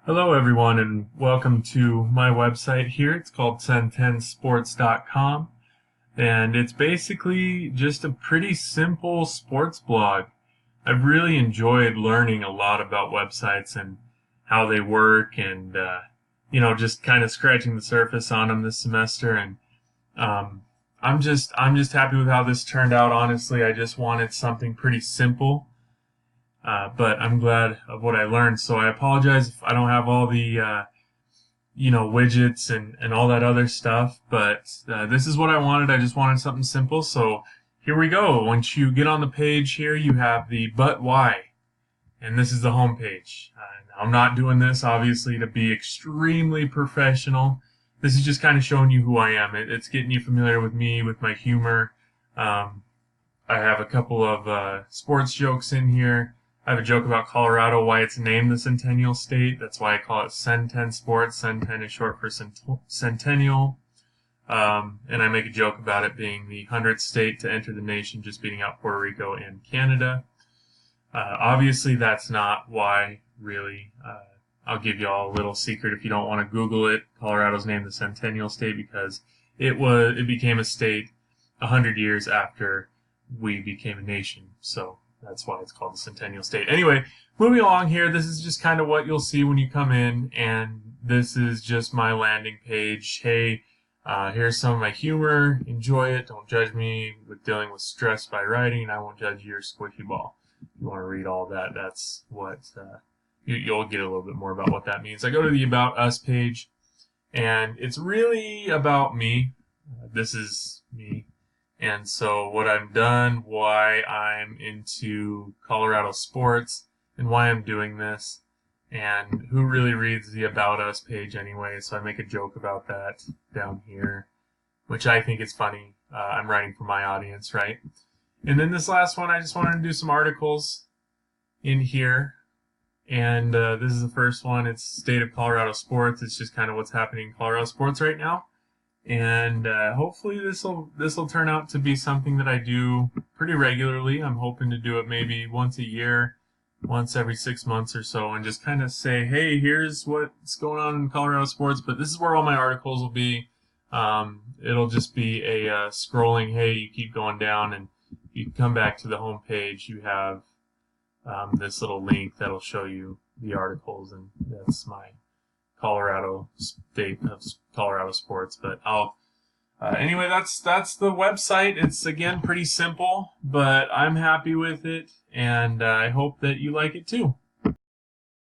Hello, everyone, and welcome to my website here. It's called 1010sports.com, and it's basically just a pretty simple sports blog. I've really enjoyed learning a lot about websites and how they work, and just kind of scratching the surface on them this semester. And um, I'm just happy with how this turned out. Honestly, I just wanted something pretty simple, but I'm glad of what I learned. So I apologize if I don't have all the widgets and all that other stuff. But this is what I wanted. I just wanted something simple. So here we go. Once you get on the page here, you have the but why, and this is the home page. I'm not doing this obviously to be extremely professional. This is just kind of showing you who I am. It's getting you familiar with me, with my humor. I have a couple of sports jokes in here. I have a joke about Colorado, why it's named the Centennial State. That's why I call it Centen Sports. Centen is short for Centennial. And I make a joke about it being the 100th state to enter the nation, just beating out Puerto Rico and Canada. Obviously, that's not why, really. I'll give you all a little secret if you don't want to Google it. Colorado's named the Centennial State because it became a state 100 years after we became a nation. So that's why it's called the Centennial State. Anyway, moving along here, this is just kind of what you'll see when you come in, and this is just my landing page. Hey, here's some of my humor. Enjoy it. Don't judge me with dealing with stress by writing, and I won't judge your squishy ball. If you want to read all that, that's what you'll get a little bit more about what that means. I go to the About Us page, and it's really about me. This is me. And so what I've done, why I'm into Colorado sports, and why I'm doing this, and who really reads the About Us page anyway, so I make a joke about that down here, which I think is funny. I'm writing for my audience, right? And then this last one, I just wanted to do some articles in here. And this is the first one. It's State of Colorado Sports. It's just kind of what's happening in Colorado sports right now. And hopefully this'll turn out to be something that I do pretty regularly. I'm hoping to do it maybe once a year, once every 6 months or so, and just kind of say, hey, here's what's going on in Colorado sports. But this is where all my articles will be. It'll just be a scrolling. Hey, you keep going down, and you come back to the home page. You have this little link that'll show you the articles, and that's my Colorado State of Colorado sports. But anyway, that's the website. It's again pretty simple, but I'm happy with it, and I hope that you like it too.